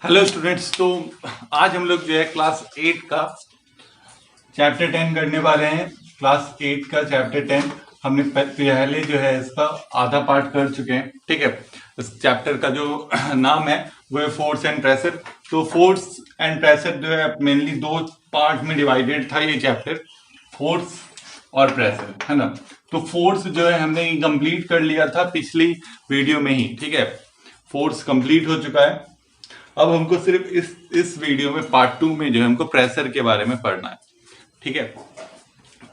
Hello students. तो आज हम लोग जो है क्लास 8 का चैप्टर 10 करने वाले हैं। क्लास 8 का चैप्टर 10 हमने पहले जो है इसका आधा पार्ट कर चुके हैं। ठीक है, इस चैप्टर का जो नाम है वो है फोर्स एंड प्रेशर। तो फोर्स एंड प्रेशर जो है मेनली दो पार्ट में डिवाइडेड था ये चैप्टर, फोर्स और प्रेशर, है ना। तो फोर्स जो है हमने कंप्लीट कर लिया था पिछली वीडियो में ही। ठीक है, फोर्स कंप्लीट हो चुका है। अब हमको सिर्फ इस वीडियो में पार्ट 2 में जो है हमको प्रेशर के बारे में पढ़ना है। ठीक है,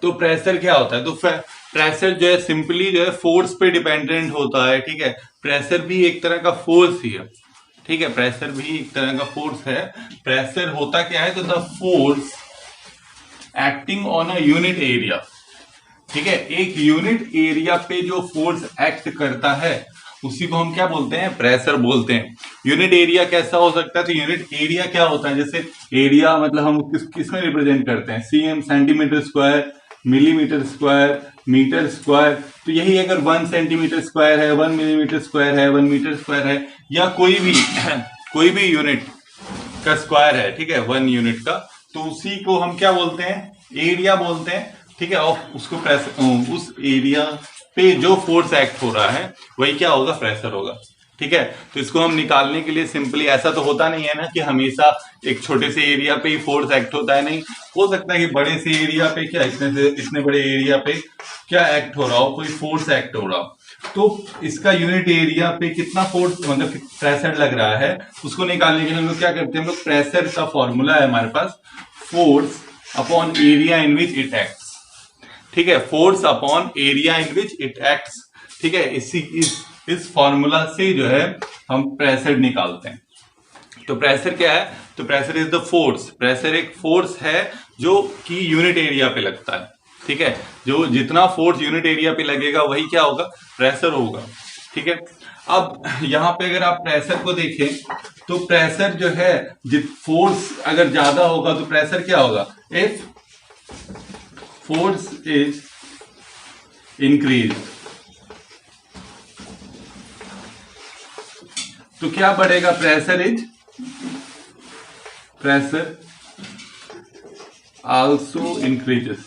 तो प्रेशर क्या होता है? तो प्रेशर जो है सिंपली जो है फोर्स पे डिपेंडेंट होता है। ठीक है, प्रेशर भी एक तरह का फोर्स ही है। ठीक है, प्रेशर भी एक तरह का फोर्स है। प्रेशर होता क्या है? तो the force acting on a unit area. ठीक है, एक यूनिट एरिया पे जो फोर्स एक्ट करता है उसी को हम क्या बोलते हैं? प्रेशर बोलते हैं। यूनिट एरिया कैसा हो सकता है? तो यूनिट एरिया क्या होता है? जैसे एरिया मतलब हम किस में रिप्रेजेंट करते हैं? CM, centimetre square, millimetre square, metre square. तो यही अगर 1 सेंटीमीटर स्क्वायर है, 1 मिलीमीटर स्क्वायर है, 1 मीटर स्क्वायर है, या कोई भी यूनिट का स्क्वायर है, ठीक है, 1 यूनिट का, तो उसी को हम क्या बोलते हैं? एरिया बोलते हैं। ठीक है, और उसको प्रेशर, उस एरिया पे जो फोर्स एक्ट हो रहा है वही क्या होगा? प्रेशर होगा। ठीक है, तो इसको हम निकालने के लिए सिंपली, ऐसा तो होता नहीं है ना कि हमेशा एक छोटे से एरिया पे ही फोर्स एक्ट होता है। नहीं, हो सकता है कि बड़े से एरिया पे क्या इतने बड़े एरिया पे क्या एक्ट हो रहा हो, कोई फोर्स एक्ट हो रहा हो। तो इसका यूनिट एरिया पे कितना फोर्स मतलब प्रेशर लग रहा है उसको निकालने के लिए हम लोग क्या करते हैं? हम लोग प्रेशर का फॉर्मूला है हमारे पास, force upon area in which it acts. ठीक है, force upon area in which it acts. ठीक है, इस फॉर्मूला से जो है हम प्रेशर निकालते हैं। तो प्रेशर क्या है? तो pressure is the force. Pressure एक फोर्स है जो कि यूनिट एरिया पे लगता है। ठीक है, जो जितना फोर्स यूनिट एरिया पे लगेगा वही क्या होगा? प्रेशर होगा। ठीक है, अब यहां पे अगर आप प्रेशर को देखें तो प्रेशर जो है, फोर्स अगर ज्यादा होगा तो प्रेशर क्या होगा? इफ फोर्स इज इंक्रीज, तो क्या बढ़ेगा? Pressure also increases.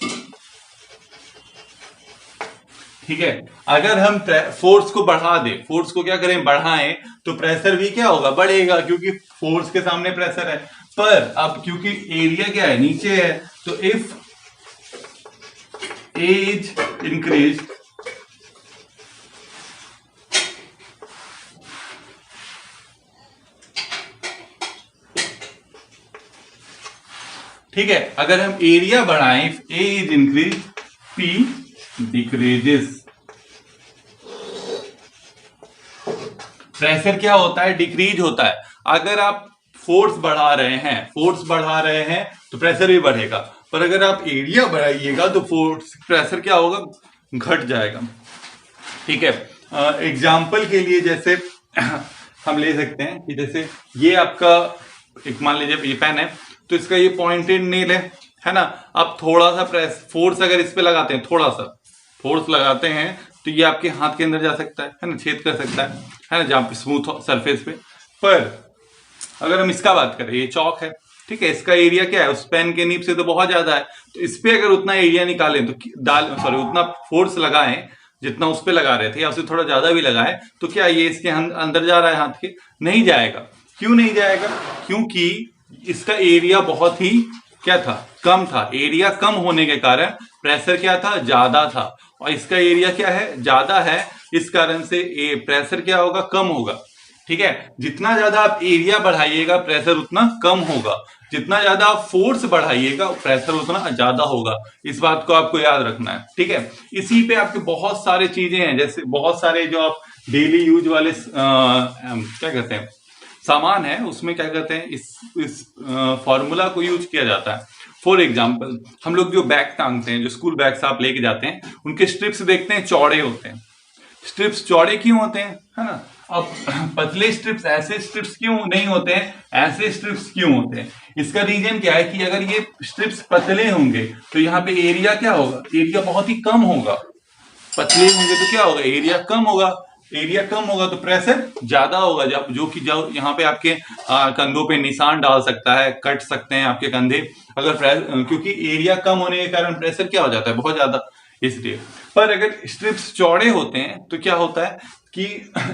ठीक है, अगर हम फोर्स को बढ़ा दें, फोर्स को क्या करें? बढ़ाएं, तो प्रेशर भी क्या होगा? बढ़ेगा, क्योंकि फोर्स के सामने प्रेशर है। पर अब क्योंकि एरिया क्या है? नीचे है, तो इफ एज इंक्रीज, ठीक है, अगर हम एरिया बढ़ाएं, A is increase, P decreases. Pressure क्या होता है? डिक्रीज होता है। अगर आप फोर्स बढ़ा रहे हैं तो प्रेशर भी बढ़ेगा, पर अगर आप एरिया बढ़ाइएगा तो प्रेशर क्या होगा? घट जाएगा। ठीक है, एग्जाम्पल के लिए जैसे हम ले सकते हैं कि जैसे ये आपका एक, मान लीजिए ये पेन है, तो इसका ये पॉइंटेड नेल है ना। अब थोड़ा सा फोर्स अगर इस पे लगाते हैं, थोड़ा सा फोर्स लगाते हैं तो ये आपके हाथ के अंदर जा सकता है ना, छेद कर सकता है ना, जहां पे स्मूथ सरफेस पे। पर अगर हम इसका बात करें, ये चौक है, ठीक है, इसका एरिया क्या है? उस पेन के नीब से तो बहुत ज्यादा है, तो इस पे अगर उतना एरिया निकालें तो उतना फोर्स लगाएं जितना उस पे लगा रहे थे, या उसे थोड़ा ज्यादा भी लगाएं, तो क्या ये इसके अंदर जा रहा है हाथ के? नहीं जाएगा। क्यों नहीं जाएगा? क्योंकि इसका एरिया बहुत ही क्या था? कम था। एरिया कम होने के कारण प्रेशर क्या था? ज्यादा था। और इसका एरिया क्या है? ज्यादा है, इस कारण से प्रेशर क्या होगा? कम होगा। ठीक है, जितना ज्यादा आप एरिया बढ़ाइएगा प्रेशर उतना कम होगा, जितना ज्यादा आप फोर्स बढ़ाइएगा प्रेशर उतना ज्यादा होगा। इस बात को आपको याद रखना है। ठीक है, इसी पे आपके बहुत सारे चीजें हैं, जैसे बहुत सारे जो आप डेली यूज वाले क्या कहते हैं सामान है, उसमें क्या कहते हैं, इस फॉर्मूला को यूज किया जाता है। फॉर एग्जाम्पल, हम लोग जो बैग टांगते हैं, जो स्कूल बैग्स आप लेके जाते हैं, उनके स्ट्रिप्स देखते हैं चौड़े होते हैं। स्ट्रिप्स चौड़े क्यों होते हैं? है ना। अब पतले स्ट्रिप्स, ऐसे स्ट्रिप्स क्यों नहीं होते हैं? ऐसे स्ट्रिप्स क्यों होते हैं? इसका रीजन क्या है कि अगर ये स्ट्रिप्स पतले होंगे तो यहाँ पे एरिया क्या होगा? एरिया बहुत ही कम होगा। पतले होंगे तो क्या होगा? एरिया कम होगा। एरिया कम होगा तो प्रेशर ज्यादा होगा, जब जो कि जो यहाँ पे आपके कंधों पे निशान डाल सकता है, कट सकते हैं आपके कंधे अगर क्योंकि एरिया कम होने के कारण प्रेशर क्या हो जाता है, बहुत ज्यादा, इसलिए। पर अगर स्ट्रिप्स चौड़े होते हैं तो क्या होता है कि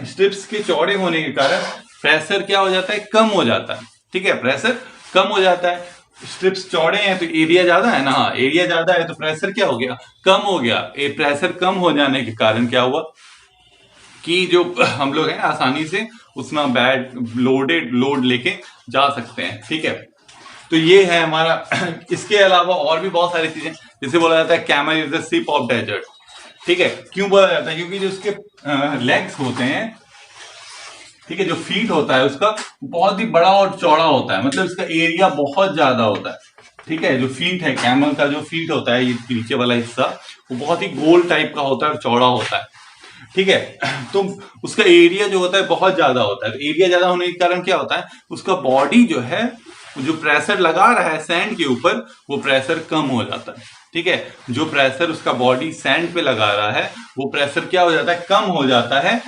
स्ट्रिप्स के चौड़े होने के कारण प्रेशर क्या हो जाता है, कम हो जाता है। ठीक है, प्रेशर कम हो जाता है। स्ट्रिप्स चौड़े हैं तो एरिया ज्यादा है ना, हाँ एरिया ज्यादा है तो प्रेशर क्या हो गया, कम हो गया। प्रेशर कम हो जाने के कारण क्या हुआ कि जो हम लोग हैं आसानी से उसमें लोड लेके जा सकते हैं। ठीक है, तो ये है हमारा। इसके अलावा और भी बहुत सारी चीजें, जैसे बोला जाता है camel is the ship of desert. ठीक है, क्यों बोला जाता है, क्योंकि जो उसके लेग्स होते हैं, ठीक है, जो फीट होता है उसका बहुत ही बड़ा और चौड़ा होता है, मतलब इसका एरिया बहुत ज्यादा होता है। ठीक है, जो फीट है कैमल का, जो फीट होता है ये पीछे वाला हिस्सा, वो बहुत ही गोल टाइप का होता है और चौड़ा होता है। ठीक है, तो उसका एरिया जो होता है बहुत ज्यादा होता है। तो एरिया ज्यादा होने के कारण क्या होता है, उसका बॉडी जो है, जो प्रेशर लगा रहा है सैंड के ऊपर, वो प्रेशर कम हो जाता है। ठीक है, जो प्रेशर उसका बॉडी सैंड पे लगा रहा है वो प्रेशर क्या हो जाता है, कम हो जाता है।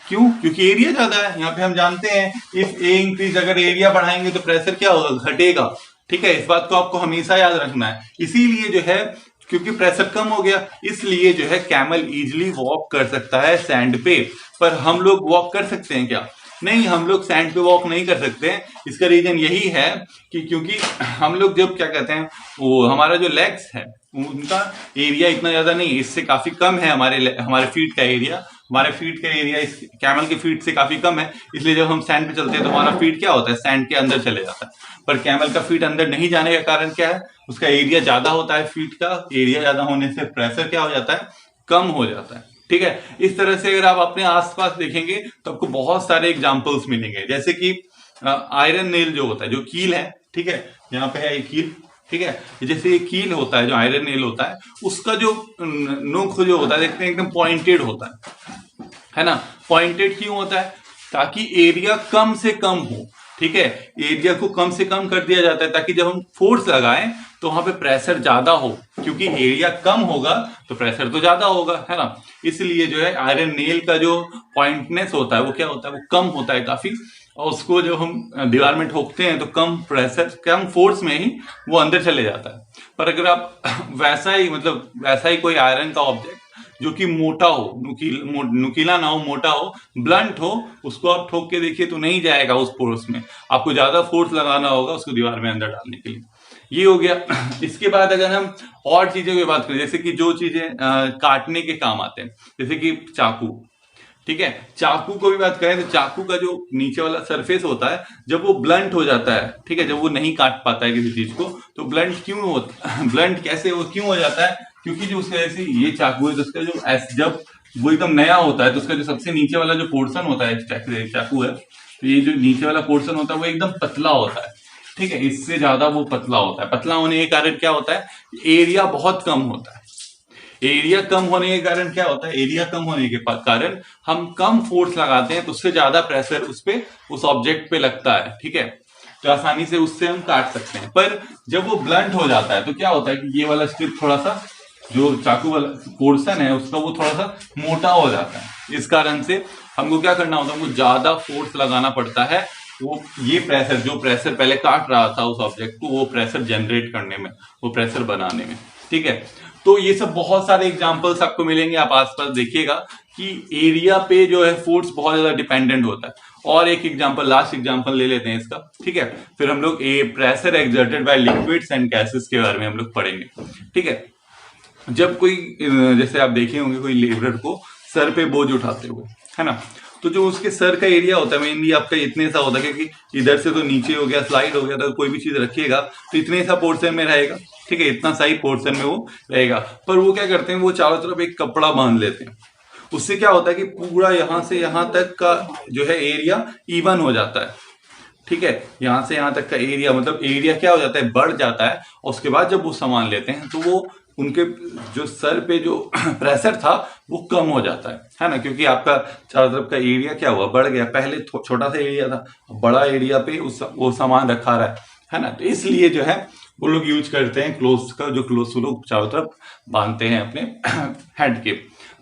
क्यों, क्योंकि एरिया ज्यादा है। यहाँ पे हम जानते हैं इफ ए इंक्रीज, अगर एरिया बढ़ाएंगे तो प्रेशर क्या होगा, घटेगा। ठीक है, इस बात को आपको हमेशा याद रखना है। इसीलिए जो है, क्योंकि प्रेशर कम हो गया, इसलिए जो है कैमल इजिली वॉक कर सकता है सैंड पे। पर हम लोग वॉक कर सकते हैं क्या, नहीं, हम लोग सैंड पे वॉक नहीं कर सकते हैं। इसका रीजन यही है कि क्योंकि हम लोग जब क्या कहते हैं, वो हमारा जो लेग्स है उनका एरिया इतना ज्यादा नहीं, इससे काफी कम है। हमारे फीट का एरिया, हमारे फीट का एरिया इस कैमल के फीट से काफी कम है। इसलिए जब हम सैंड पे चलते हैं तो हमारा फीट क्या होता है, सैंड के अंदर चले जाता है। पर कैमल का फीट अंदर नहीं जाने का कारण क्या है, उसका एरिया ज्यादा होता है। फीट का एरिया ज्यादा होने से प्रेशर क्या हो जाता है, कम हो जाता है। ठीक है, इस तरह से अगर आप अपने आसपास देखेंगे तो आपको बहुत सारे एग्जांपल्स मिलेंगे, जैसे कि आयरन नेल जो होता है, जो कील है, ठीक है, यहाँ पे है ये कील। ठीक है, जैसे ये कील होता है, जो आयरन नेल होता है, उसका जो नोक जो होता है, देखते हैं एकदम पॉइंटेड होता है ना। पॉइंटेड क्यों होता है, ताकि एरिया कम से कम हो। ठीक है, एरिया को कम से कम कर दिया जाता है ताकि जब हम फोर्स लगाएं तो वहां पे प्रेशर ज्यादा हो, क्योंकि एरिया कम होगा तो प्रेशर तो ज्यादा होगा, है ना। इसलिए जो है आयरन नेल का जो पॉइंटनेस होता है वो क्या होता है, वो कम होता है काफी, और उसको जब हम दीवार में ठोकते हैं तो कम प्रेशर, कम फोर्स में ही वो अंदर चले जाता है। पर अगर आप वैसा ही, मतलब वैसा ही कोई आयरन का ऑब्जेक्ट जो कि मोटा हो, नुकीला ना हो, मोटा हो, ब्लंट हो, उसको आप ठोक के देखिए तो नहीं जाएगा उस फोर्स में। आपको ज्यादा फोर्स लगाना होगा उसको दीवार में अंदर डालने के लिए। ये हो गया। इसके बाद अगर हम और चीजों की बात करें, जैसे कि जो चीजें काटने के काम आते हैं, जैसे कि चाकू। ठीक है, चाकू को भी बात करें तो चाकू का जो नीचे वाला सरफेस होता है, जब वो ब्लंट हो जाता है, ठीक है, जब वो नहीं काट पाता है किसी चीज को, तो ब्लंट क्यों होता ब्लंट कैसे वो क्यों हो जाता है, क्योंकि जो उसका ऐसे ये चाकू है तो उसका जो जब वो एकदम नया होता है तो उसका जो सबसे नीचे वाला जो पोर्शन होता है चाकू है, तो ये जो नीचे वाला पोर्शन होता है वो एकदम पतला होता है। ठीक है, इससे ज्यादा वो पतला होता है। पतला होने के कारण क्या होता है, एरिया बहुत कम होता है। एरिया कम होने के कारण क्या होता है, एरिया कम होने के कारण हम कम फोर्स लगाते हैं तो उससे ज्यादा प्रेशर उस ऑब्जेक्ट पे लगता है। ठीक है, तो आसानी से उससे हम काट सकते हैं। पर जब वो ब्लंट हो जाता है तो क्या होता है कि ये वाला स्ट्रिप थोड़ा सा, जो चाकू वाला पोर्शन है उसका, वो थोड़ा सा मोटा हो जाता है। इस कारण से हमको क्या करना होता है, हमको ज्यादा फोर्स लगाना पड़ता है, वो ये प्रेशर, जो प्रेशर पहले काट रहा था उस ऑब्जेक्ट को, वो प्रेशर जनरेट करने में, वो प्रेशर बनाने में। ठीक है, तो ये सब बहुत सारे एग्जांपल्स आपको मिलेंगे, आप आसपास देखिएगा कि एरिया पे जो है फोर्स बहुत ज्यादा डिपेंडेंट होता है। और एक एग्जांपल, लास्ट एग्जांपल ले लेते हैं इसका। ठीक है, फिर हम लोग pressure exerted bye liquids and gases के बारे में हम लोग पढ़ेंगे। ठीक है, जब कोई, जैसे आप देखे होंगे कोई लेबरर को सर पे बोझ उठाते हुए, है ना, तो जो उसके सर का एरिया होता है मेनली आपका इतने सा होता है, क्योंकि इधर से तो नीचे हो गया, स्लाइड हो गया, तो कोई भी चीज रखिएगा तो इतने सा पोर्शन में रहेगा। ठीक है, इतना सा ही पोर्शन में वो रहेगा। पर वो क्या करते हैं, वो चारों तरफ एक कपड़ा बांध लेते हैं। उससे क्या होता है कि पूरा यहां से यहां तक का जो है एरिया इवन हो जाता है। ठीक है, यहां से यहां तक का एरिया, मतलब एरिया क्या हो जाता है, बढ़ जाता है। और उसके बाद जब वो सामान लेते हैं तो वो उनके जो सर पे जो प्रेशर था वो कम हो जाता है ना, क्योंकि आपका चारों तरफ का एरिया क्या हुआ, बढ़ गया। पहले छोटा सा एरिया था, बड़ा एरिया पे वो सामान रखा रहा है ना। तो इसलिए जो है वो लोग यूज करते हैं क्लोथ्स का, जो क्लोथ्स वो लोग चारों तरफ बांधते हैं अपने हेड के।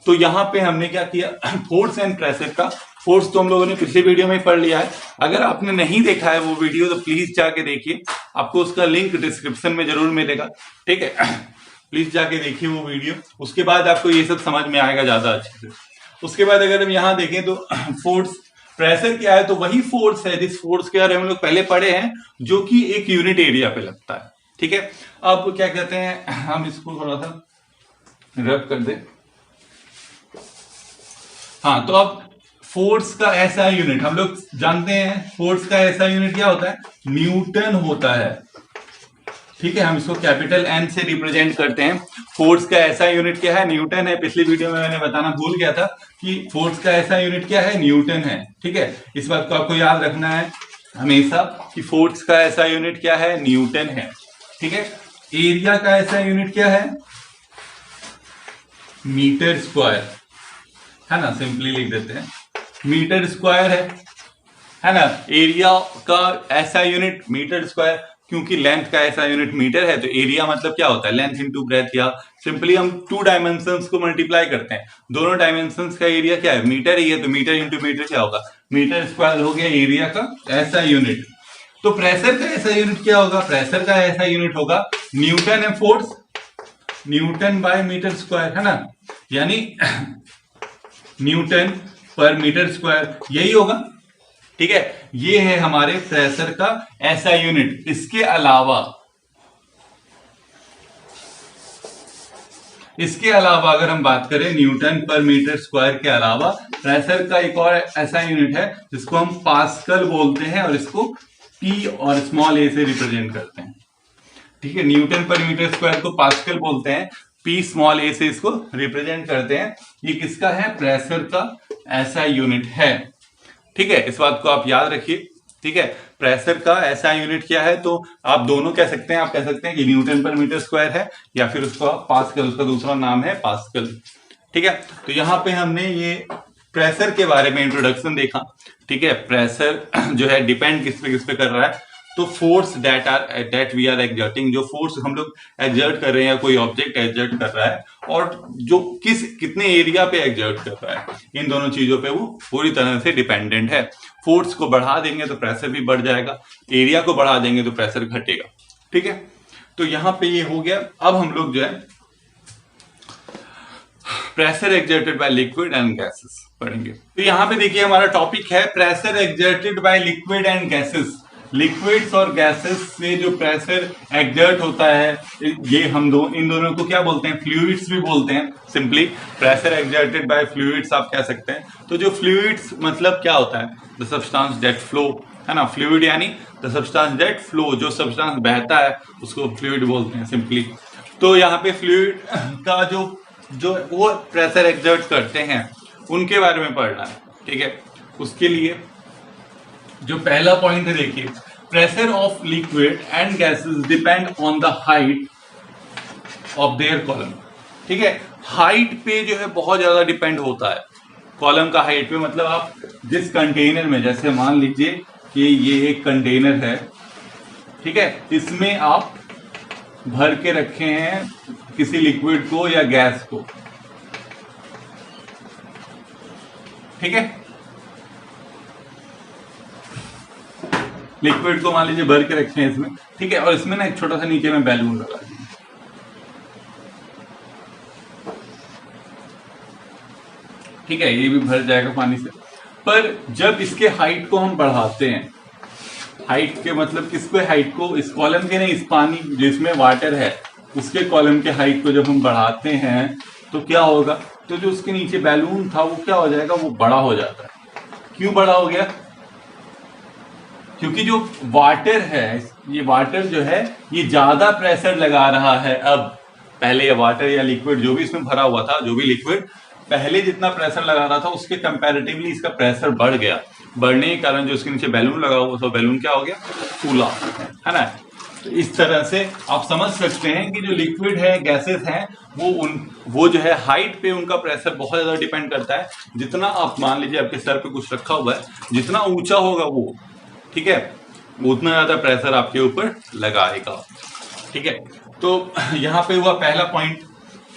तो यहाँ पे हमने क्या किया, फोर्स एंड प्रेशर का, फोर्स तो हम लोगों ने पिछले वीडियो में पढ़ लिया है। अगर आपने नहीं देखा है वो वीडियो तो प्लीज जाके देखिए, आपको उसका लिंक डिस्क्रिप्शन में जरूर मिलेगा, ठीक है। प्लीज जाके देखिए वो वीडियो, उसके बाद आपको ये सब समझ में आएगा ज्यादा अच्छे से। उसके बाद अगर हम यहाँ देखें तो फोर्स, प्रेशर क्या है, तो वही फोर्स है जिस फोर्स के बारे में हम लोग पहले पढ़े हैं, जो कि एक यूनिट एरिया पे लगता है, ठीक है। अब क्या कहते हैं, हम इसको थोड़ा सा रब कर दे। हाँ, तो अब फोर्स का ऐसा यूनिट हम लोग जानते हैं, फोर्स का ऐसा यूनिट क्या होता है, न्यूटन होता है, ठीक है। हम इसको कैपिटल एन से रिप्रेजेंट करते हैं। फोर्स का ऐसा यूनिट क्या है, न्यूटन है। पिछली वीडियो में मैंने बताना भूल गया था कि फोर्स का ऐसा यूनिट क्या है, न्यूटन है, ठीक है। इस बात को आपको याद रखना है हमेशा कि फोर्स का ऐसा यूनिट क्या है, न्यूटन है, ठीक है। एरिया का ऐसा यूनिट क्या है, मीटर स्क्वायर, है ना, सिंपली लिख देते हैं मीटर स्क्वायर है ना। एरिया का ऐसा यूनिट मीटर स्क्वायर, क्योंकि लेंथ का ऐसा यूनिट मीटर है, तो एरिया मतलब क्या होता है, लेंथ इंटू ब्रेथ, या सिंपली हम टू डायमेंशंस को मल्टीप्लाई करते हैं, दोनों डायमेंशंस का एरिया क्या है, मीटर ही है, तो मीटर इंटू मीटर क्या होगा, मीटर स्क्वायर हो गया एरिया का ऐसा यूनिट। तो प्रेशर का ऐसा यूनिट क्या होगा, प्रेशर का ऐसा यूनिट होगा न्यूटन है force, newton by metre square, है ना, यानी न्यूटन पर मीटर स्क्वायर, यही होगा, ठीक है। ये है हमारे प्रेशर का ऐसा यूनिट। इसके अलावा अगर हम बात करें न्यूटन पर मीटर स्क्वायर के अलावा, प्रेशर का एक और ऐसा यूनिट है जिसको हम पास्कल बोलते हैं, और इसको पी और स्मॉल ए से रिप्रेजेंट करते हैं, ठीक है। न्यूटन पर मीटर स्क्वायर को पास्कल बोलते हैं, पी स्मॉल ए से इसको रिप्रेजेंट करते हैं। ये किसका है, प्रेशर का ऐसा यूनिट है, ठीक है। इस बात को आप याद रखिए, ठीक है। प्रेशर का ऐसा यूनिट क्या है, तो आप दोनों कह सकते हैं, आप कह सकते हैं कि न्यूटन पर मीटर स्क्वायर है, या फिर उसका पास्कल, उसका दूसरा नाम है पास्कल, ठीक है। तो यहाँ पे हमने ये प्रेशर के बारे में इंट्रोडक्शन देखा, ठीक है। प्रेशर जो है डिपेंड किस पे कर रहा है, तो force that we are exerting, जो फोर्स हम लोग एक्सर्ट कर रहे हैं, कोई ऑब्जेक्ट एक्सर्ट कर रहा है, और जो कितने एरिया पे एक्सर्ट कर रहा है, इन दोनों चीजों पे वो पूरी तरह से डिपेंडेंट है। फोर्स को बढ़ा देंगे तो प्रेशर भी बढ़ जाएगा, एरिया को बढ़ा देंगे तो प्रेशर घटेगा, ठीक है। तो यहाँ पे ये हो गया। अब हम लोग जो है pressure exerted by liquid and gases पढ़ेंगे। तो यहाँ पे देखिए हमारा टॉपिक है pressure exerted by liquid and gases. Liquids और गैसेस से जो प्रेशर एक्सर्ट होता है, ये इन दोनों को क्या बोलते हैं, फ्लूइड्स भी बोलते हैं। Simply pressure exerted bye fluids आप कह सकते हैं। तो जो फ्लूइड्स मतलब क्या होता है, द सब्सटेंस दैट फ्लो, है ना, फ्लूइड यानी द सब्सटेंस दैट फ्लो, जो सब्सटेंस बहता है उसको फ्लूइड बोलते हैं सिंपली। तो यहाँ पे फ्लूइड का जो वो प्रेशर एक्सर्ट करते हैं उनके बारे में पढ़ना है, ठीक है। उसके लिए जो पहला पॉइंट है देखिए, pressure of liquid and gases depend on the height of their column, ठीक है। हाइट पे जो है बहुत ज्यादा डिपेंड होता है, कॉलम का हाइट पे, मतलब आप जिस कंटेनर में, जैसे मान लीजिए कि ये एक कंटेनर है, ठीक है, इसमें आप भर के रखे हैं किसी लिक्विड को या गैस को, ठीक है। लिक्विड को मान लीजिए भर के रखे हैं इसमें, ठीक है, और इसमें ना एक छोटा सा नीचे में बैलून लगा दिया, ठीक है, ये भी भर जाएगा पानी से। पर जब इसके हाइट को हम बढ़ाते हैं, हाइट के मतलब किसको, हाइट को, इस कॉलम के नहीं, इस पानी जिसमें वाटर है उसके कॉलम के हाइट को जब हम बढ़ाते हैं तो क्या होगा, तो जो उसके नीचे बैलून था वो क्या हो जाएगा, वो बड़ा हो जाता है। क्यों बड़ा हो गया, क्योंकि जो वाटर है, ये वाटर जो है ये ज्यादा प्रेशर लगा रहा है। अब पहले ये वाटर या लिक्विड जो भी इसमें भरा हुआ था, जो भी लिक्विड पहले जितना प्रेशर लगा रहा था उसके कंपैरेटिवली इसका प्रेशर बढ़ गया। बढ़ने के कारण जो उसके नीचे बैलून लगा हुआ था, बैलून क्या हो गया, फूला, है ना। तो इस तरह से आप समझ सकते हैं कि जो लिक्विड है, गैसेस हैं, वो जो है हाइट पे उनका प्रेशर बहुत ज्यादा डिपेंड करता है। जितना आप मान लीजिए आपके सर पे कुछ रखा हुआ है, जितना ऊंचा होगा वो, ठीक है, उतना ज्यादा प्रेशर आपके ऊपर लगाएगा, ठीक है। तो यहाँ पे हुआ पहला पॉइंट,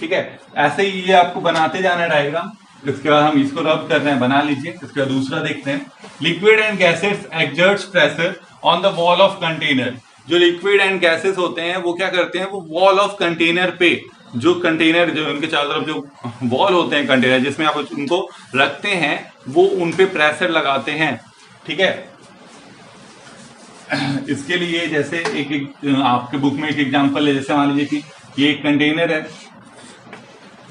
ठीक है, ऐसे ही ये आपको बनाते जाना डायग्राम। इसके बाद हम इसको रब कर रहे हैं, बना लीजिए। इसके बाद दूसरा देखते हैं, liquid and gases exerts pressure on the wall of container. जो लिक्विड एंड गैसेस होते हैं वो क्या करते हैं, वो वॉल ऑफ कंटेनर पे, जो कंटेनर जो उनके चारों तरफ जो वॉल होते हैं कंटेनर जिसमें आप उनको रखते हैं, वो उन पे प्रेशर लगाते हैं। ठीक है, इसके लिए जैसे एक आपके बुक में एक एग्जांपल है, जैसे मान लीजिए कि ये एक कंटेनर है,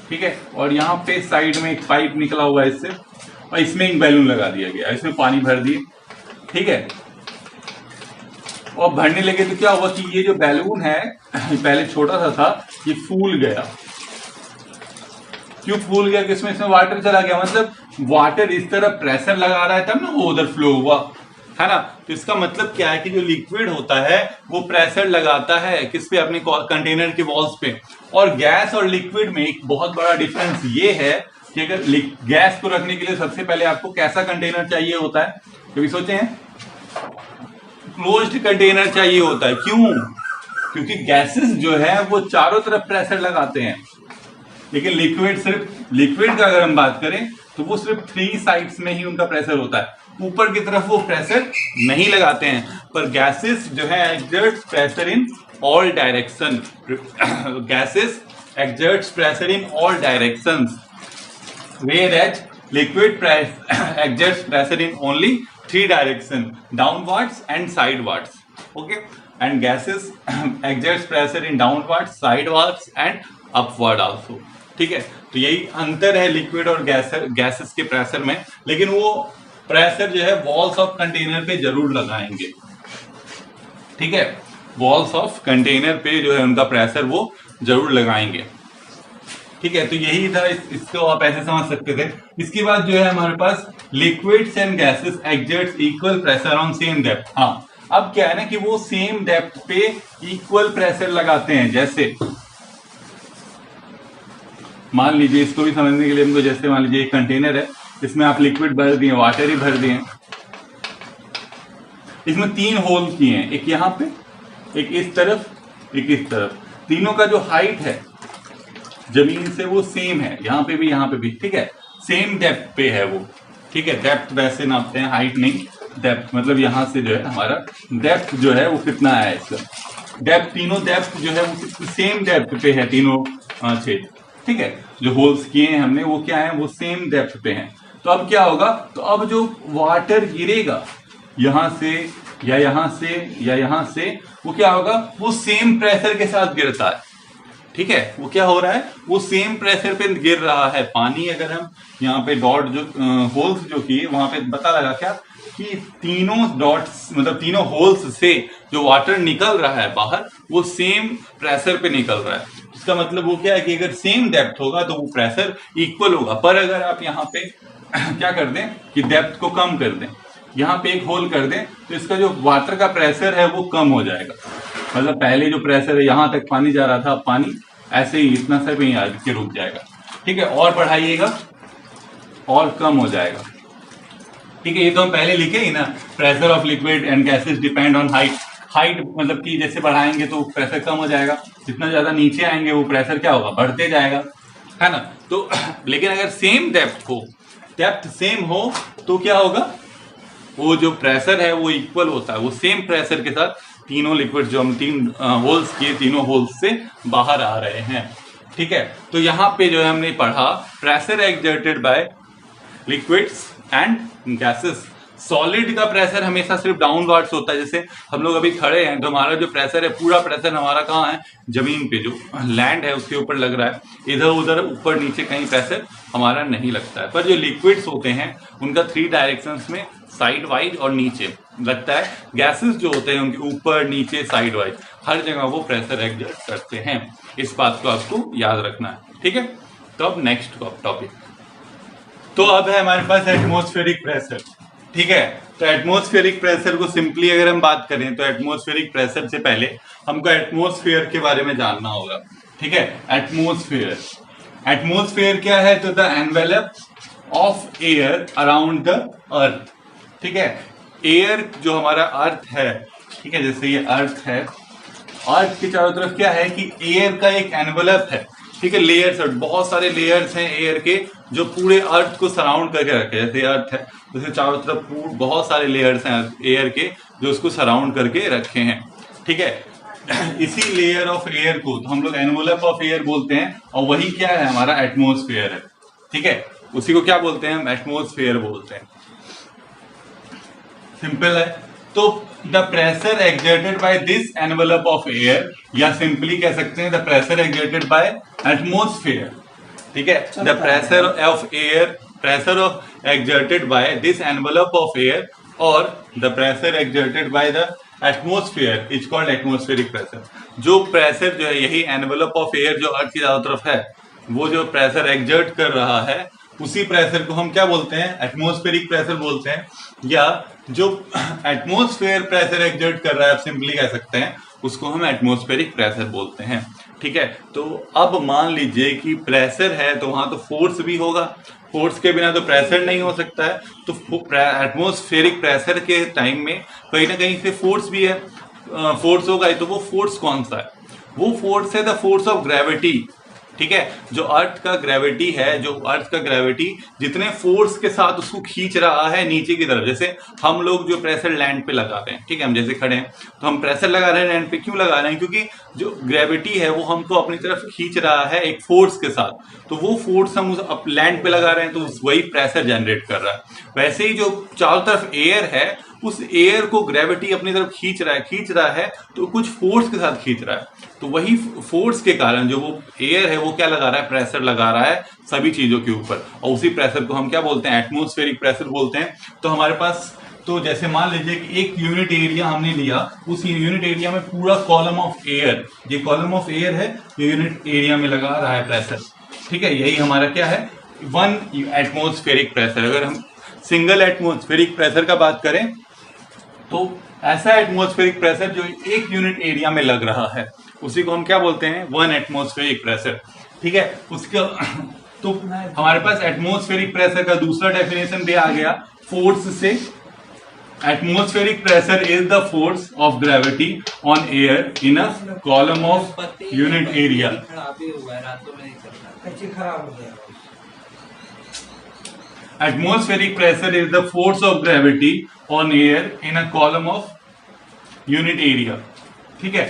ठीक है, और यहाँ पे साइड में एक पाइप निकला हुआ है इससे, और इसमें एक बैलून लगा दिया गया, इसमें पानी भर दिए। ठीक है, और भरने लगे तो क्या हुआ कि ये जो बैलून है पहले छोटा सा था, ये फूल गया। क्यों फूल गया? कि इसमें वाटर चला गया, मतलब वाटर इस तरह प्रेशर लगा रहा है तब ना वो उधर फ्लो हुआ, है ना। तो इसका मतलब क्या है कि जो लिक्विड होता है वो प्रेशर लगाता है किस पे, अपने कंटेनर के वॉल्स पे। और गैस और लिक्विड में एक बहुत बड़ा डिफरेंस ये है कि अगर गैस को रखने के लिए सबसे पहले आपको कैसा कंटेनर चाहिए होता है, कभी सोचे हैं? क्लोज्ड कंटेनर चाहिए होता है। क्यों? क्योंकि गैसेस जो है वो चारों तरफ प्रेशर लगाते हैं, लेकिन लिक्विड का अगर हम बात करें तो वो सिर्फ 3 साइड्स में ही उनका प्रेशर होता है, ऊपर की तरफ वो प्रेशर नहीं लगाते हैं। पर गैसेस जो है exerts pressure in all direction, gases exerts pressure in all directions, whereas liquid exerts pressure in only 3 direction, downwards and sidewards. Okay, and gases exerts pressure in downwards, sidewards and upward also. ठीक है, तो यही अंतर है liquid और gases के pressure में। लेकिन वो प्रेशर जो है वॉल्स ऑफ कंटेनर पे जरूर लगाएंगे। ठीक है, वॉल्स ऑफ कंटेनर पे जो है उनका प्रेशर वो जरूर लगाएंगे। ठीक है, तो यही था, इसको आप ऐसे समझ सकते थे। इसके बाद जो है हमारे पास liquids and gases exerts equal pressure on same depth. हाँ, अब क्या है ना कि वो सेम डेप्थ पे इक्वल प्रेशर लगाते हैं। जैसे मान लीजिए, इसको भी समझने के लिए हमको, जैसे मान लीजिए एक कंटेनर है, इसमें आप लिक्विड भर दिए, वाटर ही भर दिए, इसमें 3 होल किए हैं, एक यहाँ पे, एक इस तरफ, एक इस तरफ। तीनों का जो हाइट है जमीन से वो सेम है, यहाँ पे भी। ठीक है, सेम डेप्थ पे है वो। ठीक है, डेप्थ वैसे नापते हैं, हाइट नहीं, डेप्थ मतलब यहाँ से जो है हमारा डेप्थ जो है वो कितना है इसका डेप्थ, तीनों डेप्थ जो है वो सेम डेप्थ पे है, तीनों छेद। ठीक है, जो होल्स किए हैं हमने वो क्या है, वो सेम डेप्थ पे हैं। तो अब क्या होगा, तो अब जो वाटर गिरेगा यहाँ से या यहाँ से या यहाँ से, वो क्या होगा, वो सेम प्रेशर के साथ गिरता है। ठीक है, वो क्या हो रहा है, वो सेम प्रेशर पे गिर रहा है पानी। अगर हम यहाँ पे डॉट जो होल्स जो किए वहां पे पता लगा क्या कि तीनों डॉट्स मतलब तीनों होल्स से जो वाटर निकल रहा है बाहर, वो सेम प्रेशर पे निकल रहा है। इसका मतलब वो क्या है कि अगर सेम डेप्थ होगा तो वो प्रेशर इक्वल होगा। पर अगर आप यहाँ पे क्या कर दें कि डेप्थ को कम कर दें, यहाँ पे एक होल कर दें, तो इसका जो वाटर का प्रेशर है वो कम हो जाएगा। मतलब पहले जो प्रेशर है यहाँ तक पानी जा रहा था, अब पानी ऐसे ही इतना सा भी आके रुक जाएगा। ठीक है, और बढ़ाइएगा और कम हो जाएगा। ठीक है, ये तो हम पहले लिखे ही ना, pressure of liquid and gases depend on height. Height मतलब कि जैसे बढ़ाएंगे तो प्रेशर कम हो जाएगा, जितना ज्यादा नीचे आएंगे वो प्रेशर क्या होगा, बढ़ते जाएगा, है ना। तो लेकिन अगर सेम डेप्थ सेम हो तो क्या होगा, वो जो प्रेशर है वो इक्वल होता है, वो सेम प्रेशर के साथ तीनों लिक्विड जो हम 3 होल्स किए, तीनों होल्स से बाहर आ रहे हैं। ठीक है, तो यहाँ पे जो है हमने पढ़ा pressure exerted bye liquids and gases. Solid का प्रेशर हमेशा सिर्फ डाउनवर्ड्स होता है। जैसे हम लोग अभी खड़े हैं तो हमारा जो प्रेशर है, पूरा प्रेशर हमारा कहाँ है, जमीन पे, जो लैंड है उसके ऊपर लग रहा है। इधर उधर ऊपर नीचे कहीं प्रेशर हमारा नहीं लगता है। पर जो लिक्विड्स होते हैं उनका 3 डायरेक्शंस में साइड वाइज और नीचे लगता है। गैसेस जो होते हैं उनके ऊपर नीचे साइड वाइज हर जगह वो प्रेशर एक्सर्ट करते हैं। इस बात को आपको याद रखना है। ठीक है, तो अब नेक्स्ट टॉपिक, तो अब है हमारे पास एटमॉस्फेरिक प्रेशर। ठीक है, तो एटमॉस्फेरिक प्रेशर को सिंपली अगर हम बात करें तो एटमॉस्फेरिक प्रेशर से पहले हमको एटमॉस्फेयर के बारे में जानना होगा। ठीक है, एटमॉस्फेयर क्या है, तो the envelope of air around the earth. ठीक है, एयर जो हमारा अर्थ है, ठीक है, जैसे ये अर्थ है, अर्थ के चारों तरफ क्या है कि एयर का एक एनवेलप है। ठीक है, लेयर्स, बहुत सारे लेयर्स हैं एयर के जो पूरे अर्थ को सराउंड करके रखे हैं। जैसे अर्थ है, उसके चारों तरफ बहुत सारे लेयर्स हैं एयर के जो उसको सराउंड करके रखे हैं। ठीक है, इसी लेयर ऑफ एयर को हम लोग एनवलप ऑफ एयर बोलते हैं, और वही क्या है, हमारा एटमॉस्फेयर है। ठीक है, उसी को क्या बोलते हैं, हम एटमॉस्फेयर बोलते हैं। सिंपल है। तो the pressure exerted by this envelope of air, या सिंपली कह सकते हैं the pressure exerted by atmosphere. ठीक है, the pressure of air, pressure of exerted by this envelope of air और the pressure exerted by the atmosphere is called atmospheric pressure. जो pressure जो है, यही एनवलप ऑफ एयर जो अर्थ की चारों तरफ है, वो जो प्रेशर एक्सर्ट कर रहा है, उसी प्रेशर को हम क्या बोलते हैं, एटमॉस्फेरिक प्रेशर बोलते हैं। या जो एटमॉस्फेयर प्रेशर एक्सर्ट कर रहा है, आप सिंपली कह सकते हैं, उसको हम एटमॉस्फेरिक प्रेशर बोलते हैं। ठीक है, तो अब मान लीजिए कि प्रेशर है तो वहां तो फोर्स भी होगा, फोर्स के बिना तो प्रेशर नहीं हो सकता है। तो एटमॉस्फेरिक प्रेशर के टाइम में कहीं ना कहीं से फोर्स भी है, फोर्स होगा। तो वो फोर्स कौन सा है, वो फोर्स है द फोर्स ऑफ ग्रेविटी। ठीक है, जो अर्थ का ग्रेविटी है, जो अर्थ का ग्रेविटी जितने फोर्स के साथ उसको खींच रहा है नीचे की तरफ। जैसे हम लोग जो प्रेशर लैंड पे लगा रहे हैं, ठीक है, हम जैसे खड़े हैं तो हम प्रेशर लगा रहे हैं लैंड पे, क्यों लगा रहे हैं, क्योंकि जो ग्रेविटी है वो हमको अपनी तरफ खींच रहा है एक फोर्स के साथ। तो वो फोर्स हम उस लैंड पे लगा रहे हैं तो वही प्रेशर जनरेट कर रहा है। वैसे ही जो चारों तरफ एयर है, उस एयर को ग्रेविटी अपनी तरफ खींच रहा है तो कुछ फोर्स के साथ खींच रहा है। तो वही फोर्स के कारण जो वो एयर है वो क्या लगा रहा है, प्रेशर लगा रहा है सभी चीजों के ऊपर, और उसी प्रेशर को हम क्या बोलते हैं, एटमॉस्फेरिक प्रेशर बोलते हैं। तो हमारे पास, तो जैसे मान लीजिए कि एक यूनिट एरिया हमने लिया, उस यूनिट एरिया में पूरा कॉलम ऑफ एयर, ये कॉलम ऑफ एयर है, ये यूनिट एरिया में लगा रहा है प्रेशर। ठीक है, यही हमारा क्या है, 1 एटमॉस्फेरिक प्रेशर। अगर हम सिंगल एटमॉस्फेरिक प्रेशर का बात करें तो ऐसा एटमॉस्फेरिक प्रेशर जो एक यूनिट एरिया में लग रहा है, उसी को हम क्या बोलते हैं, 1 एटमॉस्फेरिक प्रेशर। ठीक है, उसका तो हमारे पास एटमॉस्फेरिक प्रेशर का दूसरा डेफिनेशन भी आ गया फोर्स से। Atmospheric pressure is the force of gravity on air in a column of unit area. Atmospheric pressure is the force of gravity on air in a column of unit area। ठीक है,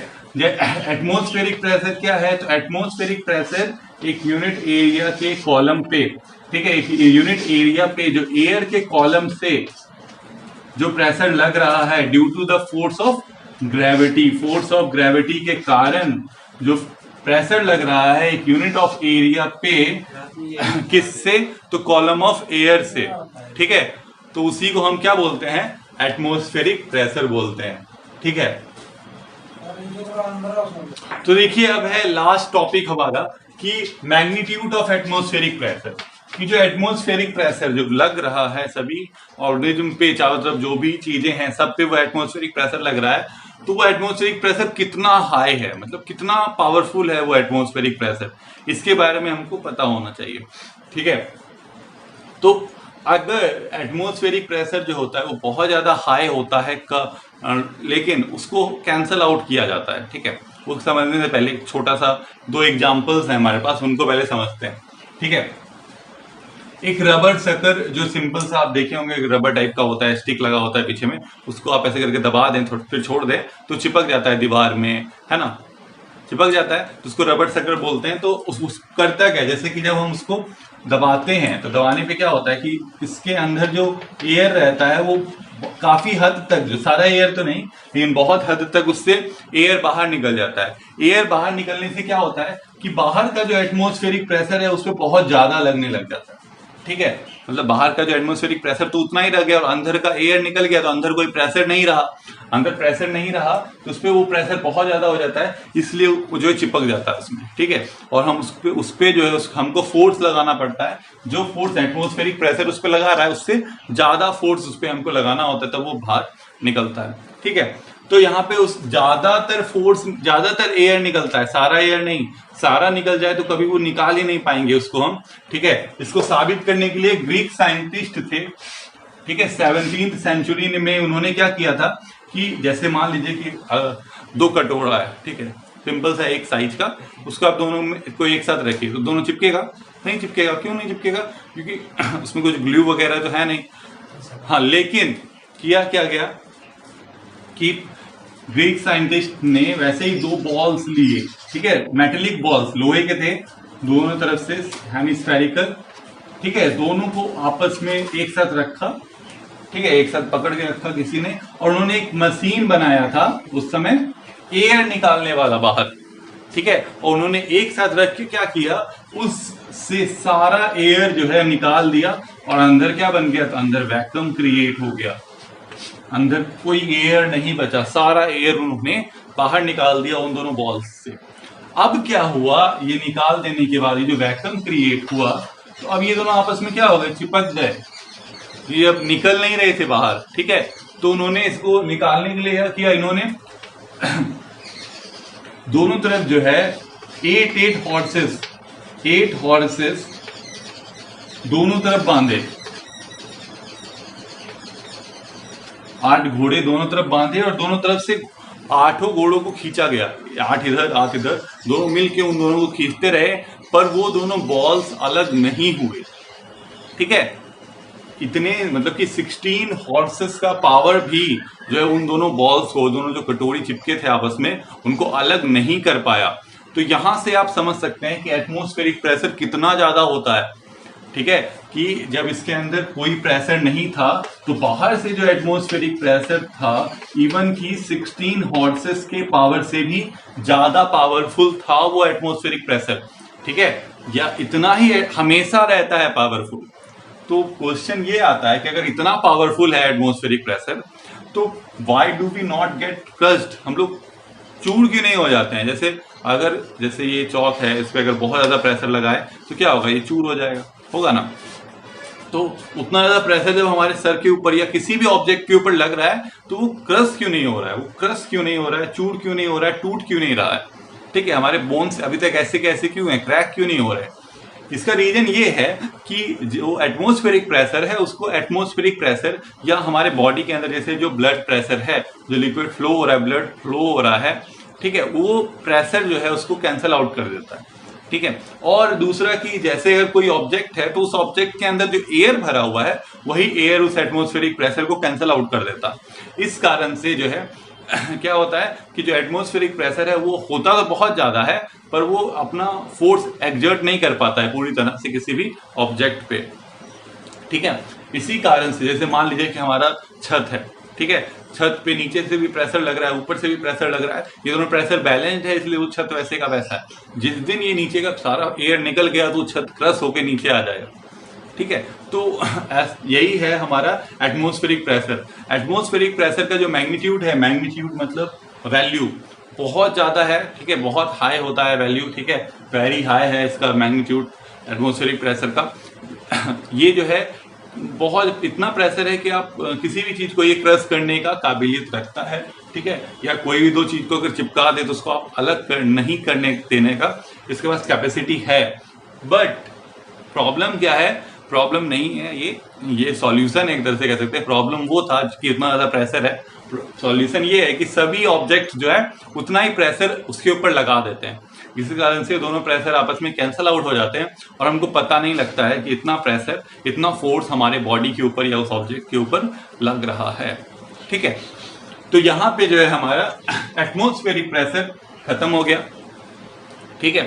atmospheric pressure क्या है, तो atmospheric pressure एक unit area के column पे, ठीक है, एक यूनिट एरिया पे जो एयर के कॉलम से जो प्रेशर लग रहा है due to the force of gravity, force of gravity के कारण जो प्रेशर लग रहा है एक यूनिट ऑफ एरिया पे, किससे, तो कॉलम ऑफ एयर से। ठीक है, तो उसी को हम क्या बोलते हैं, एटमॉस्फेरिक प्रेशर बोलते हैं। ठीक है, तो देखिए अब है लास्ट टॉपिक हमारा कि मैग्नीट्यूड ऑफ एटमॉस्फेरिक प्रेशर। कि जो एटमॉस्फेरिक प्रेशर जो लग रहा है सभी ऑर्गेनिज्म पे, चारों तरफ जो भी चीजें हैं सब पे वो एटमॉस्फेरिक प्रेशर लग रहा है, तो वो एटमॉस्फेरिक प्रेशर कितना हाई है, मतलब कितना पावरफुल है वो एटमॉस्फेरिक प्रेशर, इसके बारे में हमको पता होना चाहिए। ठीक है, तो अगर एटमॉस्फेरिक प्रेशर जो होता है वो बहुत ज्यादा हाई होता है लेकिन उसको कैंसल आउट किया जाता है। ठीक है, वो समझने से पहले एक छोटा सा 2 एग्जांपल्स हैं हमारे पास, उनको पहले समझते हैं। ठीक है, एक रबर सकर जो सिंपल सा आप देखे होंगे, रबर टाइप का होता है, स्टिक लगा होता है पीछे में, उसको आप ऐसे करके दबा दें फिर छोड़ दें तो चिपक जाता है दीवार में, है ना, चिपक जाता है, तो उसको रबर सकर बोलते हैं। तो उस करता क्या, जैसे कि जब हम उसको दबाते हैं तो दबाने पे क्या होता है कि इसके अंदर जो एयर रहता है वो काफी हद तक, जो सारा एयर तो नहीं लेकिन बहुत हद तक उससे एयर बाहर निकल जाता है। एयर बाहर निकलने से क्या होता है कि बाहर का जो एटमॉस्फेरिक प्रेशर है उस पर बहुत ज्यादा लगने लग जाता है। ठीक है, मतलब बाहर का जो एटमॉस्फेरिक प्रेशर तो उतना ही रह गया और अंदर का एयर निकल गया तो अंदर कोई प्रेशर नहीं रहा, अंदर प्रेशर नहीं रहा तो उस पर वो प्रेशर बहुत ज्यादा हो जाता है, इसलिए वो जो चिपक जाता है उसमें। ठीक है, और हम उस पे जो है हमको फोर्स लगाना पड़ता है, जो फोर्स एटमॉस्फेरिक प्रेशर उस पर लगा रहा है उससे ज्यादा फोर्स उस पर हमको लगाना होता है तब वो बाहर निकलता है। ठीक है, तो यहाँ पे उस ज्यादातर एयर निकलता है, सारा एयर नहीं, सारा निकल जाए तो कभी वो निकाल ही नहीं पाएंगे उसको हम। ठीक है, इसको साबित करने के लिए ग्रीक साइंटिस्ट थे, ठीक है, 17th सेंचुरी में उन्होंने क्या किया था कि जैसे मान लीजिए कि 2 कटोरा है, ठीक है, सिंपल सा एक साइज का, उसको आप दोनों में को एक साथ रखिए तो दोनों चिपकेगा? नहीं चिपकेगा। क्यों नहीं चिपकेगा? क्योंकि उसमें कुछ ग्लू वगैरह तो है नहीं। हाँ, लेकिन किया क्या गया कि ग्रीक साइंटिस्ट ने वैसे ही दो बॉल्स लिए, ठीक है, मेटेलिक बॉल्स, लोहे के थे, दोनों तरफ से हेमिस्फेरिकल, ठीक है, दोनों को आपस में एक साथ रखा, ठीक है, एक साथ पकड़ के रखा किसी ने, और उन्होंने एक मशीन बनाया था उस समय एयर निकालने वाला बाहर, ठीक है, और उन्होंने एक साथ रख के क्या किया, उससे सारा एयर जो है निकाल दिया और अंदर क्या बन गया, तो अंदर वैक्यूम क्रिएट हो गया, अंदर कोई एयर नहीं बचा, सारा एयर उन्होंने बाहर निकाल दिया उन दोनों बॉल्स से। अब क्या हुआ, ये निकाल देने के बाद ये जो वैक्यूम क्रिएट हुआ, तो अब ये दोनों आपस में क्या हो गए, चिपक गए, ये अब निकल नहीं रहे थे बाहर, ठीक है। तो उन्होंने इसको निकालने के लिए क्या किया, इन्होंने दोनों तरफ जो है 8 हॉर्सेस दोनों तरफ बांधे, 8 घोड़े दोनों तरफ बांधे और दोनों तरफ से 8 घोड़ों को खींचा गया, 8 इधर 8 इधर, दोनों मिलके उन दोनों को खींचते रहे, पर वो दोनों बॉल्स अलग नहीं हुए, ठीक है। इतने मतलब कि 16 हॉर्सेस का पावर भी जो है उन दोनों बॉल्स को, दोनों जो कटोरी चिपके थे आपस में, उनको अलग नहीं कर पाया। तो यहां से आप समझ सकते हैं कि एटमॉस्फेरिक प्रेशर कितना ज्यादा होता है, ठीक है, कि जब इसके अंदर कोई प्रेशर नहीं था तो बाहर से जो एटमॉस्फेरिक प्रेशर था इवन की 16 हॉर्सेस के पावर से भी ज्यादा पावरफुल था वो एटमॉस्फेरिक प्रेशर, ठीक है, या इतना ही हमेशा रहता है पावरफुल। तो क्वेश्चन ये आता है कि अगर इतना पावरफुल है एटमॉस्फेरिक प्रेशर, तो why do we not get crushed, हम लोग चूर क्यों नहीं हो जाते हैं? जैसे ये चौक है, इस पर अगर बहुत ज्यादा प्रेशर लगाए तो क्या होगा, ये चूर हो जाएगा, होगा ना। तो उतना ज्यादा प्रेशर जब हमारे सर के ऊपर या किसी भी ऑब्जेक्ट के ऊपर लग रहा है तो वो क्रश क्यों नहीं हो रहा है, वो क्रश क्यों नहीं हो रहा है, चूर क्यों नहीं हो रहा है, टूट क्यों नहीं रहा है, ठीक है, हमारे बोन्स अभी तक ऐसे कैसे क्यों है, क्रैक क्यों नहीं हो रहे हैं? इसका रीजन ये है कि जो एटमॉस्फेरिक प्रेशर है उसको एटमॉस्फेरिक प्रेशर या हमारे बॉडी के अंदर जैसे जो ब्लड प्रेशर है, जो लिक्विड फ्लो हो रहा है, ब्लड फ्लो हो रहा है, ठीक है, वो प्रेशर जो है उसको कैंसल आउट कर देता है, ठीक है। और दूसरा कि जैसे अगर कोई ऑब्जेक्ट है तो उस ऑब्जेक्ट के अंदर जो एयर भरा हुआ है वही एयर उस एटमॉस्फेरिक प्रेशर को कैंसल आउट कर देता। इस कारण से जो है क्या होता है कि जो एटमॉस्फेरिक प्रेशर है वो होता तो बहुत ज्यादा है, पर वो अपना फोर्स एक्सर्ट नहीं कर पाता है पूरी तरह से किसी भी ऑब्जेक्ट पे, ठीक है। इसी कारण से जैसे मान लीजिए कि हमारा छत है, ठीक है, छत पे नीचे से भी प्रेशर लग रहा है, ऊपर से भी प्रेशर लग रहा है, ये दोनों प्रेशर बैलेंस्ड है, इसलिए वो छत वैसे का वैसा है। जिस दिन ये नीचे का सारा एयर निकल गया तो छत क्रश होके नीचे आ जाएगा, ठीक है। तो यही है हमारा एटमॉस्फेरिक प्रेशर। एटमॉस्फेरिक प्रेशर का जो मैग्नीट्यूड है, मैग्नीट्यूड मतलब वैल्यू, बहुत ज्यादा है, ठीक है, बहुत हाई होता है वैल्यू, ठीक है, वेरी हाई है इसका मैग्नीट्यूड एटमॉस्फेरिक प्रेशर का। ये जो है बहुत इतना प्रेशर है कि आप किसी भी चीज को ये क्रश करने का काबिलियत रखता है, ठीक है, या कोई भी दो चीज को अगर चिपका दे तो उसको आप अलग नहीं करने देने का इसके पास कैपेसिटी है। बट प्रॉब्लम क्या है, प्रॉब्लम नहीं है ये सॉल्यूशन एक तरह से कह सकते हैं। प्रॉब्लम वो था कि इतना ज्यादा प्रेशर है, सॉल्यूशन ये है कि सभी ऑब्जेक्ट जो है उतना ही प्रेशर उसके ऊपर लगा देते हैं, इसी कारण से दोनों प्रेशर आपस में कैंसल आउट हो जाते हैं और हमको पता नहीं लगता है कि इतना प्रेशर, इतना फोर्स हमारे बॉडी के ऊपर या उस ऑब्जेक्ट के ऊपर लग रहा है, ठीक है। तो यहाँ पे जो है हमारा एटमॉस्फेरिक प्रेशर खत्म हो गया, ठीक है।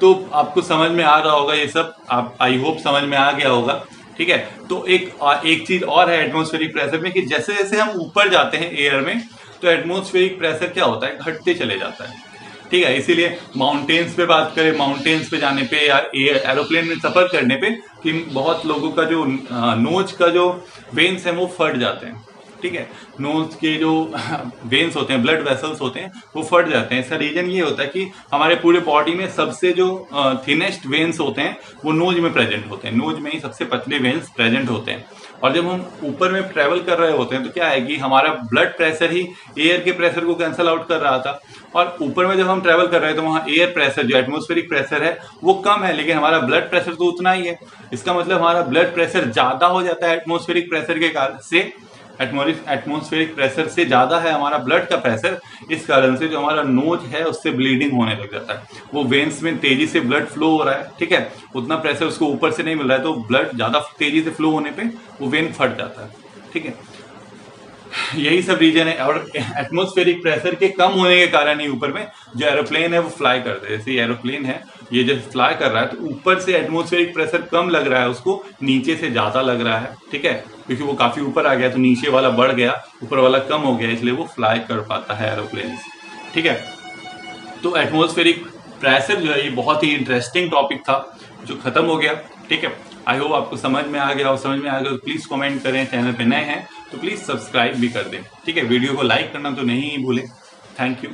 तो आपको समझ में आ रहा होगा ये सब, आप आई होप समझ में आ गया होगा, ठीक है। तो एक चीज और है एटमॉस्फेरिक प्रेशर में कि जैसे जैसे हम ऊपर जाते हैं एयर में तो एटमॉस्फेरिक प्रेशर क्या होता है, घटते चले जाता है, ठीक है। इसीलिए माउंटेन्स पे बात करें, माउंटेन्स पे जाने पे या एरोप्लेन में सफर करने पे कि बहुत लोगों का जो नोज का जो वेन्स है वो फट जाते हैं, ठीक है, नोज के जो वेन्स होते हैं, ब्लड वेसल्स होते हैं, वो फट जाते हैं। इसका रीजन ये होता है कि हमारे पूरे बॉडी में सबसे जो थिनेस्ट वेन्स होते हैं वो नोज में प्रेजेंट होते हैं, नोज में ही सबसे पतले वेन्स प्रेजेंट होते हैं। और जब हम ऊपर में ट्रेवल कर रहे होते हैं तो क्या है कि हमारा ब्लड प्रेशर ही एयर के प्रेशर को कैंसल आउट कर रहा था, और ऊपर में जब हम ट्रेवल कर रहे हैं तो वहाँ एयर प्रेशर जो एटमॉस्फेरिक प्रेशर है वो कम है, लेकिन हमारा ब्लड प्रेशर तो उतना ही है। इसका मतलब हमारा ब्लड प्रेशर ज्यादा हो जाता है एटमॉस्फेरिक प्रेशर के कारण से, एटमॉस्फेरिक प्रेशर से ज़्यादा है हमारा ब्लड का प्रेशर, इस कारण से जो हमारा नोज है उससे ब्लीडिंग होने लग जाता है। वो वेन्स में तेजी से ब्लड फ्लो हो रहा है, ठीक है, उतना प्रेशर उसको ऊपर से नहीं मिल रहा है, तो ब्लड ज़्यादा तेजी से फ्लो होने पे वो वेन फट जाता है, ठीक है। यही सब रीजन है। और एटमॉस्फेरिक प्रेशर के कम होने के कारण ही ऊपर में जो एरोप्लेन है वो फ्लाई करते हैं। जैसे एरोप्लेन है, ये जब फ्लाई कर रहा है तो ऊपर से एटमॉस्फेरिक प्रेशर कम लग रहा है उसको, नीचे से ज्यादा लग रहा है, ठीक है, क्योंकि वो काफी ऊपर आ गया तो नीचे वाला बढ़ गया, ऊपर वाला कम हो गया, इसलिए वो फ्लाई कर पाता है एरोप्लेन, ठीक है। तो एटमॉस्फेरिक प्रेशर जो है ये बहुत ही इंटरेस्टिंग टॉपिक था जो खत्म हो गया, ठीक है। आई होप आपको समझ में आ गया, और समझ में आ गया तो प्लीज कमेंट करें, चैनल पे नए हैं तो प्लीज सब्सक्राइब भी कर दें, ठीक है। वीडियो को लाइक करना तो नहीं भूलें। Thank you.